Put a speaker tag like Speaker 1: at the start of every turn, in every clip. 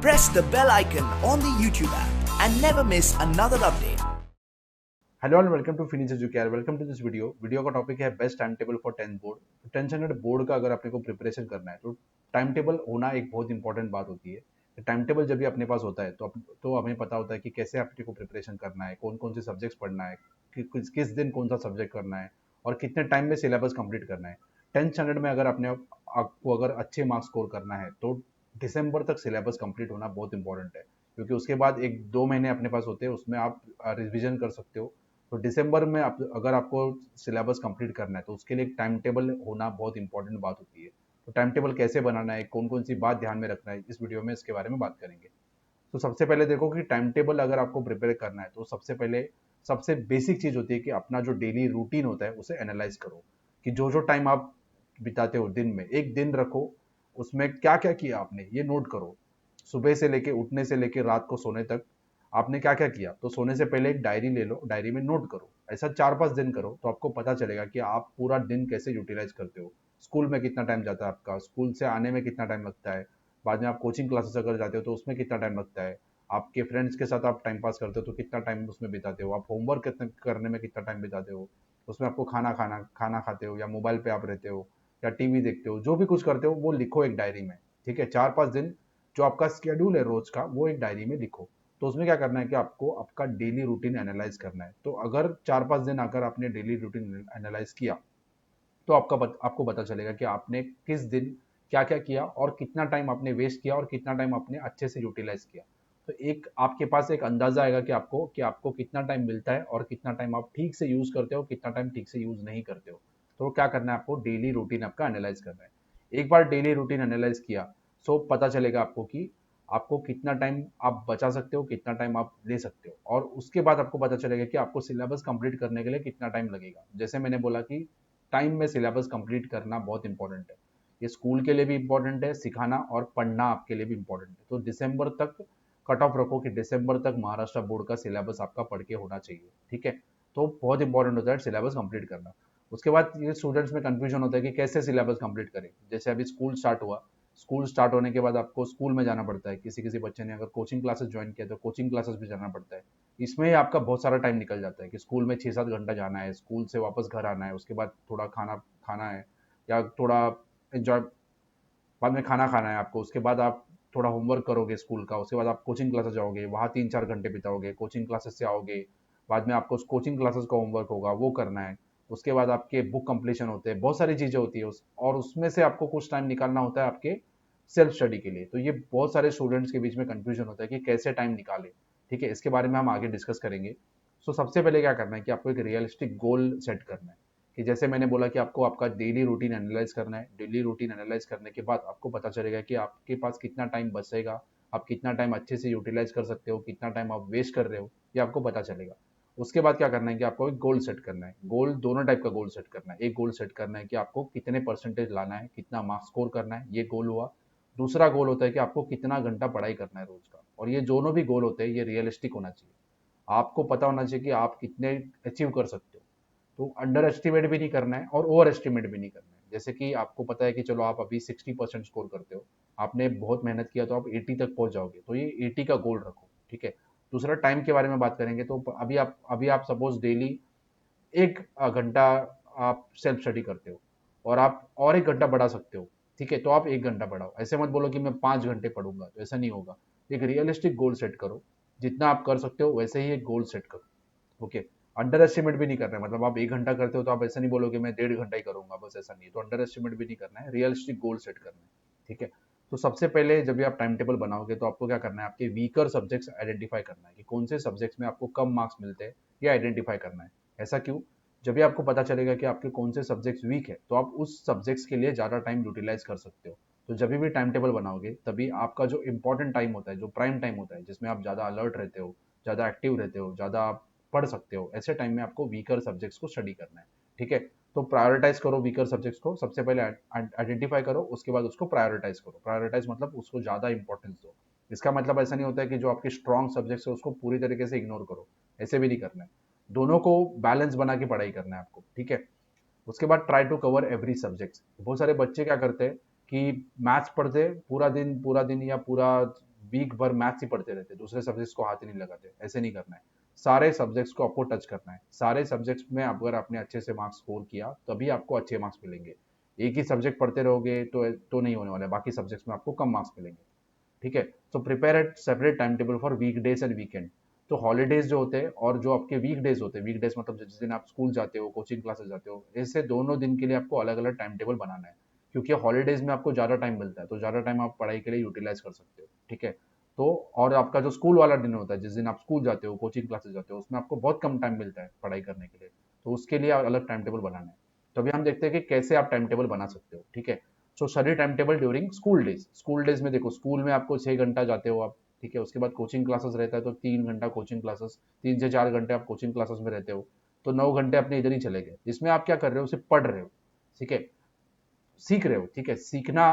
Speaker 1: press the bell icon on the YouTube app and never miss another update.
Speaker 2: Hello and welcome to Finish Educare. Welcome to this video का topic है best time table for 10th board. 10th standard board का अगर अपने को preparation करना है तो time table होना एक बहुत इंपॉर्टेंट बात होती है। टाइम टेबल जब भी अपने पास होता है तो हमें पता होता है कि कैसे अपने को प्रिपरेशन करना है, कौन कौन से सब्जेक्ट्स पढ़ना है, किस दिन कौन सा सब्जेक्ट करना है और कितने टाइम में सिलेबस कंप्लीट करना है। 10th स्टैंडर्ड में अगर आपको अगर अच्छे मार्क्स स्कोर करना है तो दिसंबर तक सिलेबस कंप्लीट होना बहुत इंपॉर्टेंट है, क्योंकि उसके बाद 1-2 महीने अपने पास होते हैं, उसमें आप रिविजन कर सकते हो। तो दिसंबर में अगर आपको सिलेबस कंप्लीट करना है तो उसके लिए एक टाइम टेबल होना बहुत इंपॉर्टेंट बात होती है। तो टाइम टेबल कैसे बनाना है, कौन कौन सी बात ध्यान में रखना है, इस वीडियो में इसके बारे में बात करेंगे। तो सबसे पहले देखो कि टाइम टेबल अगर आपको प्रिपेयर करना है तो सबसे पहले सबसे बेसिक चीज होती है कि अपना जो डेली रूटीन होता है उसे एनालाइज करो, कि जो जो टाइम आप बिताते हो दिन में, एक दिन रखो, उसमें क्या क्या किया आपने ये नोट करो। सुबह से लेके उठने से लेके रात को सोने तक आपने क्या क्या किया। तो सोने से पहले एक डायरी ले लो, डायरी में नोट करो। ऐसा 4-5 दिन करो तो आपको पता चलेगा कि आप पूरा दिन कैसे यूटिलाइज करते हो। स्कूल में कितना टाइम जाता है आपका, स्कूल से आने में कितना टाइम लगता है, बाद में आप कोचिंग क्लासेस अगर जाते हो तो उसमें कितना टाइम लगता है, आपके फ्रेंड्स के साथ आप टाइम पास करते हो तो कितना टाइम उसमें बिताते हो, आप होमवर्क कितना करने में कितना टाइम बिताते हो, उसमें आपको खाना खाते हो या मोबाइल पे आप रहते हो या टीवी देखते हो, जो भी कुछ करते हो वो लिखो एक डायरी में। ठीक है, 4-5 दिन जो आपका स्केड्यूल है रोज का वो एक डायरी में लिखो। तो उसमें क्या करना है कि आपको आपका डेली रूटीन एनालाइज करना है। तो अगर 4-5 दिन अगर आपने डेली रूटीन एनालाइज किया तो आपको पता चलेगा कि आपने किस दिन क्या क्या किया और कितना टाइम आपने वेस्ट किया और कितना टाइम आपने अच्छे से यूटिलाइज किया। तो एक आपके पास एक अंदाजा आएगा कि आपको कितना टाइम मिलता है और कितना टाइम आप ठीक से यूज करते हो, कितना टाइम ठीक से यूज नहीं करते हो। तो क्या करना है, आपको डेली रूटीन आपका एनालाइज करना है। एक बार डेली रूटीन एनालाइज किया तो पता चलेगा आपको कि आपको कितना टाइम आप बचा सकते हो, कितना टाइम आप ले सकते हो, और उसके बाद आपको पता चलेगा कि आपको सिलेबस कंप्लीट करने के लिए कितना टाइम लगेगा। जैसे मैंने बोला कि टाइम में सिलेबस कंप्लीट करना बहुत इंपॉर्टेंट है। ये स्कूल के लिए भी इंपॉर्टेंट है, सिखाना और पढ़ना आपके लिए भी इंपॉर्टेंट है। तो दिसंबर तक कट ऑफ रखो कि दिसंबर तक महाराष्ट्र बोर्ड का सिलेबस आपका पढ़ के होना चाहिए। ठीक है, तो बहुत इंपॉर्टेंट होता है सिलेबस कंप्लीट करना। उसके बाद ये स्टूडेंट्स में कंफ्यूजन होता है कि कैसे सिलेबस कंप्लीट करें। जैसे अभी स्कूल स्टार्ट हुआ, स्कूल स्टार्ट होने के बाद आपको स्कूल में जाना पड़ता है, किसी किसी बच्चे ने अगर कोचिंग क्लासेस ज्वाइन किया तो कोचिंग क्लासेस भी जाना पड़ता है। इसमें ही आपका बहुत सारा टाइम निकल जाता है कि स्कूल में 6-7 घंटा जाना है, स्कूल से वापस घर आना है, उसके बाद थोड़ा खाना खाना है या थोड़ा एंजॉय, बाद में खाना खाना है आपको, उसके बाद आप थोड़ा होमवर्क करोगे स्कूल का, उसके बाद आप कोचिंग क्लासेस जाओगे, वहाँ 3-4 घंटे बिताओगे, कोचिंग क्लासेस से आओगे, बाद में आपको कोचिंग क्लासेस का होमवर्क होगा वो करना है, उसके बाद आपके बुक कंप्लीशन होते हैं, बहुत सारी चीज़ें होती है और उसमें से आपको कुछ टाइम निकालना होता है आपके सेल्फ स्टडी के लिए। तो ये बहुत सारे स्टूडेंट्स के बीच में कंफ्यूजन होता है कि कैसे टाइम निकाले। ठीक है, इसके बारे में हम आगे डिस्कस करेंगे। सो सबसे पहले क्या करना है कि आपको एक रियलिस्टिक गोल सेट करना है, कि जैसे मैंने बोला कि आपको आपका डेली रूटीन एनालाइज करना है। डेली रूटीन एनालाइज करने के बाद आपको पता चलेगा कि आपके पास कितना टाइम बचेगा, आप कितना टाइम अच्छे से यूटिलाइज कर सकते हो, कितना टाइम आप वेस्ट कर रहे हो, ये आपको पता चलेगा। उसके बाद क्या करना है कि आपको एक गोल सेट करना है। गोल दोनों टाइप का गोल सेट करना है। एक गोल सेट करना है कि आपको कितने परसेंटेज लाना है, कितना मार्क्स स्कोर करना है, ये गोल हुआ। दूसरा गोल होता है कि आपको कितना घंटा पढ़ाई करना है रोज का, और ये दोनों भी गोल होते हैं, ये रियलिस्टिक होना चाहिए। आपको पता होना चाहिए कि आप कितने अचीव कर सकते हो। तो अंडर एस्टिमेट भी नहीं करना है और ओवर एस्टिमेट भी नहीं करना है। जैसे कि आपको पता है कि चलो आप अभी 60% स्कोर करते हो, आपने बहुत मेहनत किया तो आप 80 तक पहुंच जाओगे, तो ये 80 का गोल रखो। ठीक है, दूसरा टाइम के बारे में बात करेंगे। तो अभी आप सपोज डेली 1 घंटा आप सेल्फ स्टडी करते हो और आप और 1 घंटा बढ़ा सकते हो। ठीक है, तो आप 1 घंटा बढ़ाओ। ऐसे मत बोलो कि मैं 5 घंटे पढ़ूंगा, तो ऐसा नहीं होगा। एक रियलिस्टिक गोल सेट करो, जितना आप कर सकते हो वैसे ही एक गोल सेट करो। ओके, अंडर एस्टिमेट भी नहीं करना है। मतलब आप 1 घंटा करते हो तो आप ऐसा नहीं बोलो कि मैं 1.5 घंटा ही करूंगा, बस ऐसा नहीं है। तो अंडर एस्टिमेट भी नहीं करना है, रियलिस्टिक गोल सेट करना है। ठीक है, तो सबसे पहले जब भी आप टाइम टेबल बनाओगे तो आपको क्या करना है, आपके वीकर सब्जेक्ट्स आइडेंटिफाई करना है कि कौन से सब्जेक्ट्स में आपको कम मार्क्स मिलते हैं, ये आइडेंटिफाई करना है। ऐसा क्यों? जब भी आपको पता चलेगा कि आपके कौन से सब्जेक्ट्स वीक है तो आप उस सब्जेक्ट्स के लिए ज़्यादा टाइम यूटिलाइज कर सकते हो। तो जब भी टाइम टेबल बनाओगे तभी आपका जो इंपॉर्टेंट टाइम होता है, जो प्राइम टाइम होता है, जिसमें आप ज़्यादा अलर्ट रहते हो, ज़्यादा एक्टिव रहते हो, ज़्यादा पढ़ सकते हो, ऐसे टाइम में आपको वीकर सब्जेक्ट्स को स्टडी करना है। ठीक है, तो प्रायोरिटाइज करो वीकर सब्जेक्ट्स को। सबसे पहले आइडेंटिफाई करो, उसके बाद उसको प्रायोरिटाइज करो। प्रायोरिटाइज मतलब उसको ज़्यादा इंपॉर्टेंस दो। इसका मतलब ऐसा नहीं होता है कि जो आपके स्ट्रॉन्ग सब्जेक्ट्स है उसको पूरी तरीके से इग्नोर करो, ऐसे भी नहीं करना है। दोनों को बैलेंस बना के पढ़ाई करना है आपको। ठीक है, उसके बाद try to cover every subject. बहुत सारे बच्चे क्या करते हैं कि मैथ्स पढ़ते पूरा दिन या पूरा वीक भर मैथ्स ही पढ़ते रहते, दूसरे सब्जेक्ट्स को हाथ ही नहीं लगाते, ऐसे नहीं करना है। सारे सब्जेक्ट्स को आपको टच करना है, सारे सब्जेक्ट्स में अगर आपने अच्छे से मार्क्स स्कोर किया तभी आपको अच्छे मार्क्स मिलेंगे। एक ही सब्जेक्ट पढ़ते रहोगे तो नहीं होने वाला है, बाकी सब्जेक्ट्स में आपको कम मार्क्स मिलेंगे। ठीक है, तो prepare at separate time table for weekdays and weekend. तो हॉलीडेज जो होते हैं और जो आपके वीक डेज होते हैं, वीक डेज मतलब जिस दिन आप स्कूल जाते हो, कोचिंग क्लासेस जाते हो, ऐसे दोनों दिन के लिए आपको अलग अलग टाइम टेबल बनाना है। क्योंकि हॉलीडेज में आपको ज़्यादा टाइम मिलता है, तो ज़्यादा टाइम आप पढ़ाई के लिए यूटिलाइज कर सकते हो। ठीक है, तो और आपका जो स्कूल वाला दिन होता है, जिस दिन आप स्कूल जाते हो, कोचिंग क्लासेस जाते हो, उसमें आपको बहुत कम टाइम मिलता है पढ़ाई करने के लिए, तो उसके लिए अलग टाइम टेबल बनाना है। तो अभी हम देखते हैं कि कैसे आप टाइम टेबल बना सकते हो। ठीक है, so study time table during school days. School days में देखो, स्कूल में आपको 6 घंटा जाते हो आप, ठीक है, उसके बाद कोचिंग क्लासेस रहता है तो 3 घंटा कोचिंग क्लासेस, 3 से 4 घंटे आप कोचिंग क्लासेस में रहते हो, तो 9 घंटे अपने इधर ही चले गए, जिसमें आप क्या कर रहे हो, सिर्फ पढ़ रहे हो। ठीक है, सीख रहे हो। ठीक है, सीखना,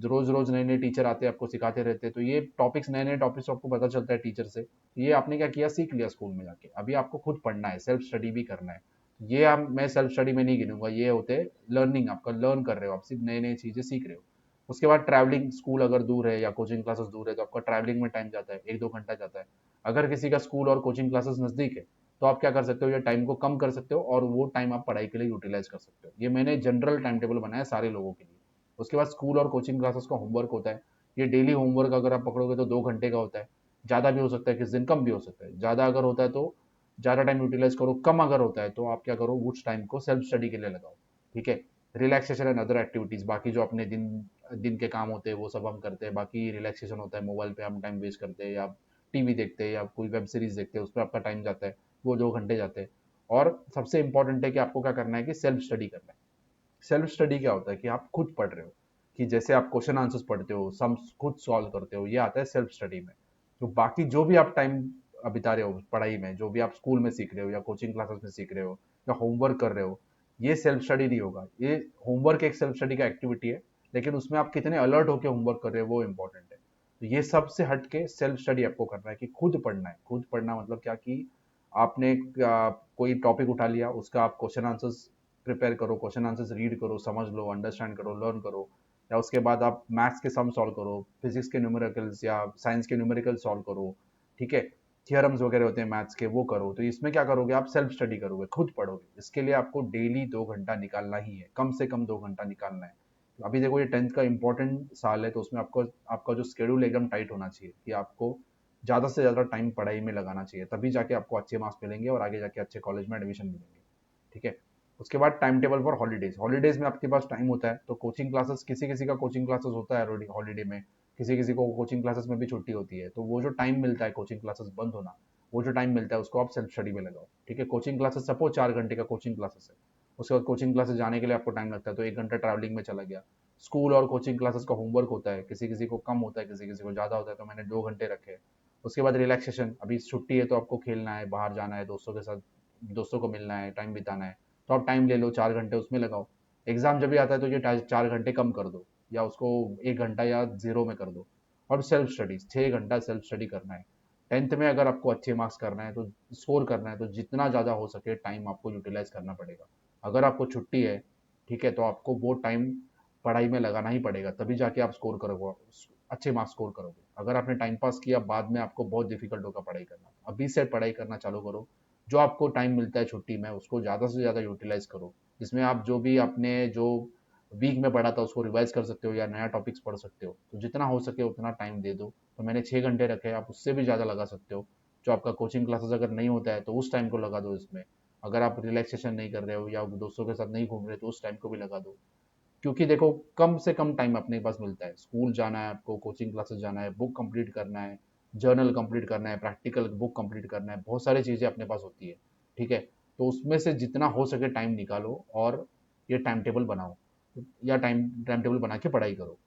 Speaker 2: रोज रोज नए नए टीचर आते हैं, आपको सिखाते रहते हैं, तो ये टॉपिक्स, नए नए टॉपिक्स आपको पता चलता है टीचर से। ये आपने क्या किया, सीख लिया स्कूल में जाके, अभी आपको खुद पढ़ना है, सेल्फ स्टडी भी करना है। ये आप, मैं सेल्फ स्टडी में नहीं गिनूंगा, ये होते हैं लर्निंग, आपका लर्न कर रहे हो, आप सिर्फ नई नई चीजें सीख रहे हो। उसके बाद ट्रैवलिंग, स्कूल अगर दूर है या कोचिंग क्लासेस दूर है तो आपका ट्रैवलिंग में टाइम जाता है, 1-2 घंटा जाता है। अगर किसी का स्कूल और कोचिंग क्लासेस नजदीक है तो आप क्या कर सकते हो, ये टाइम को कम कर सकते हो और वो टाइम आप पढ़ाई के लिए यूटिलाइज कर सकते हो। ये मैंने जनरल टाइम टेबल बनाया सारे लोगों के लिए। उसके बाद स्कूल और कोचिंग क्लासेस का होमवर्क होता है। ये डेली होमवर्क अगर आप पकड़ोगे तो 2 घंटे का होता है। ज़्यादा भी हो सकता है, किस दिन कम भी हो सकता है। ज़्यादा अगर होता है तो ज़्यादा टाइम यूटिलाइज करो, कम अगर होता है तो आप क्या करो, उस टाइम को सेल्फ स्टडी के लिए लगाओ। ठीक है, रिलैक्सेशन एंड अदर एक्टिविटीज़, बाकी जो अपने दिन दिन के काम होते हैं वो सब हम करते हैं। बाकी रिलैक्सेशन होता है, मोबाइल पे हम टाइम वेस्ट करते हैं या टीवी देखते हैं या कोई वेब सीरीज देखते हैं, उस पर आपका टाइम जाता है, वो 2 घंटे जाते हैं। और सबसे इंपॉर्टेंट है कि आपको क्या करना है कि सेल्फ स्टडी करना है। सेल्फ स्टडी क्या होता है कि आप खुद पढ़ रहे हो, कि जैसे आप क्वेश्चन आंसर्स पढ़ते हो, सम्स खुद सॉल्व करते हो, ये आता है सेल्फ स्टडी में। तो बाकी जो भी आप टाइम बिता रहे हो पढ़ाई में, जो भी आप स्कूल में सीख रहे हो या कोचिंग क्लासेस में सीख रहे हो या होमवर्क कर रहे हो, ये सेल्फ स्टडी नहीं होगा। ये होमवर्क एक सेल्फ स्टडी का एक्टिविटी है, लेकिन उसमें आप कितने अलर्ट होकर होमवर्क कर रहे हो वो इंपॉर्टेंट है। तो ये सबसे हट के सेल्फ स्टडी आपको करना है, कि खुद पढ़ना है। खुद पढ़ना मतलब क्या, कि आपने कोई टॉपिक उठा लिया, उसका आप क्वेश्चन आंसर्स प्रिपेयर करो, क्वेश्चन आंसर्स रीड करो, समझ लो, अंडरस्टैंड करो, लर्न करो। या उसके बाद आप मैथ्स के सम सॉल्व करो, फिजिक्स के न्यूमेरिकल्स या साइंस के न्यूमेरिकल सॉल्व करो। ठीक है, थियरम्स वगैरह होते हैं मैथ्स के, वो करो। तो इसमें क्या करोगे, आप सेल्फ स्टडी करोगे, खुद पढ़ोगे। इसके लिए आपको डेली 2 घंटा निकालना ही है, कम से कम 2 घंटा निकालना है। अभी देखो, ये 10th का इंपॉर्टेंट साल है, तो उसमें आपको आपका जो शेड्यूल एकदम टाइट होना चाहिए, कि आपको ज़्यादा से ज़्यादा टाइम पढ़ाई में लगाना चाहिए, तभी जाके आपको अच्छे मार्क्स मिलेंगे और आगे जाके अच्छे कॉलेज में एडमिशन मिलेंगे। ठीक है, उसके बाद time table for holidays. Holidays में आपके पास टाइम होता है तो कोचिंग क्लासेस, किसी किसी का कोचिंग क्लासेस होता है हॉलीडे में, किसी किसी को कोचिंग क्लासेस में भी छुट्टी होती है, तो वो जो टाइम मिलता है कोचिंग क्लासेस बंद होना, वो जो टाइम मिलता है उसको आप सेल्फ स्टडी में लगाओ। ठीक है, कोचिंग क्लासेस सपोज 4 घंटे का कोचिंग क्लासेस है, उसके बाद कोचिंग क्लासेस जाने के लिए आपको टाइम लगता है, तो 1 घंटा ट्रैवलिंग में चला गया। स्कूल और कोचिंग क्लासेस का होमवर्क होता है, किसी किसी को कम होता है, किसी किसी को ज़्यादा होता है, तो मैंने 2 घंटे रखे। उसके बाद रिलैक्सेशन, अभी छुट्टी है तो आपको खेलना है, बाहर जाना है, दोस्तों के साथ, दोस्तों को मिलना है, टाइम बिताना है, तो आप टाइम ले लो, 4 घंटे उसमें लगाओ। एग्जाम जब भी आता है तो ये 4 घंटे कम कर दो, या उसको 1 घंटा या जीरो में कर दो। और सेल्फ स्टडी, 6 घंटा सेल्फ स्टडी करना है। 10th में अगर आपको अच्छे मार्क्स करना है, तो स्कोर करना है, तो जितना ज़्यादा हो सके टाइम आपको यूटिलाइज करना पड़ेगा। अगर आपको छुट्टी है, ठीक है, तो आपको वो टाइम पढ़ाई में लगाना ही पड़ेगा, तभी जाके आप स्कोर करोगे, अच्छे मार्क्स स्कोर करोगे। अगर आपने टाइम पास किया, बाद में आपको बहुत डिफिकल्ट होगा पढ़ाई करना। अभी से पढ़ाई करना चालू करो, जो आपको टाइम मिलता है छुट्टी में उसको ज़्यादा से ज़्यादा यूटिलाइज करो। इसमें आप जो भी आपने जो वीक में पढ़ा था उसको रिवाइज कर सकते हो या नया टॉपिक्स पढ़ सकते हो, तो जितना हो सके उतना टाइम दे दो। तो मैंने 6 घंटे रखे, आप उससे भी ज़्यादा लगा सकते हो। जो आपका कोचिंग क्लासेस अगर नहीं होता है तो उस टाइम को लगा दो इसमें। अगर आप रिलैक्सेशन नहीं कर रहे हो या दोस्तों के साथ नहीं घूम रहे तो उस टाइम को भी लगा दो। क्योंकि देखो, कम से कम टाइम अपने पास मिलता है, स्कूल जाना है आपको, कोचिंग क्लासेस जाना है, बुक कंप्लीट करना है, जर्नल कंप्लीट करना है, प्रैक्टिकल बुक कंप्लीट करना है, बहुत सारी चीज़ें अपने पास होती है। ठीक है, तो उसमें से जितना हो सके टाइम निकालो और ये टाइम टेबल बनाओ, या टाइम टाइम टेबल बना के पढ़ाई करो।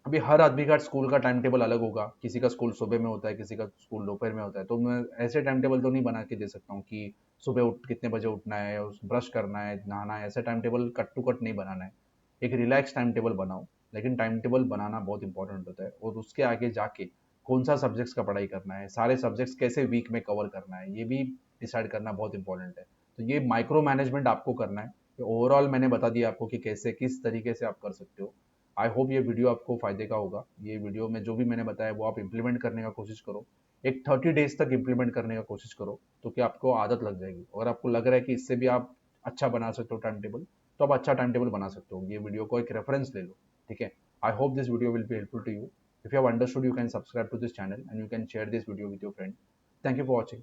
Speaker 2: अभी हर आदमी का स्कूल का टाइम टेबल अलग होगा, किसी का स्कूल सुबह में होता है, किसी का स्कूल दोपहर में होता है, तो मैं ऐसे टाइम टेबल तो नहीं बना के दे सकता हूँ कि सुबह उठ कितने बजे उठना है, ब्रश करना है, नहाना है, ऐसे time table cut to cut नहीं बनाना है। एक रिलैक्स टाइम टेबल बनाओ, लेकिन टाइम टेबल बनाना बहुत इंपॉर्टेंट होता है। और उसके आगे जाके कौन सा सब्जेक्ट्स का पढ़ाई करना है, सारे सब्जेक्ट्स कैसे वीक में कवर करना है, ये भी डिसाइड करना बहुत इंपॉर्टेंट है। तो ये माइक्रो मैनेजमेंट आपको करना है। ओवरऑल मैंने बता दिया आपको कि कैसे, किस तरीके से आप कर सकते हो। आई होप ये वीडियो आपको फायदे का होगा। ये वीडियो में जो भी मैंने बताया वो आप इम्प्लीमेंट करने का कोशिश करो। एक 30 डेज तक इम्प्लीमेंट करने का कोशिश करो, तो कि आपको आदत लग जाएगी। अगर आपको लग रहा है कि इससे भी आप अच्छा बना सकते हो टाइम टेबल, तो आप अच्छा टाइम टेबल बना सकते हो। ये वीडियो को एक रेफरेंस ले लो, ठीक है। I hope this video will be helpful to you. If you have understood, you can subscribe to this channel and you can share this video with your friend. Thank you for watching.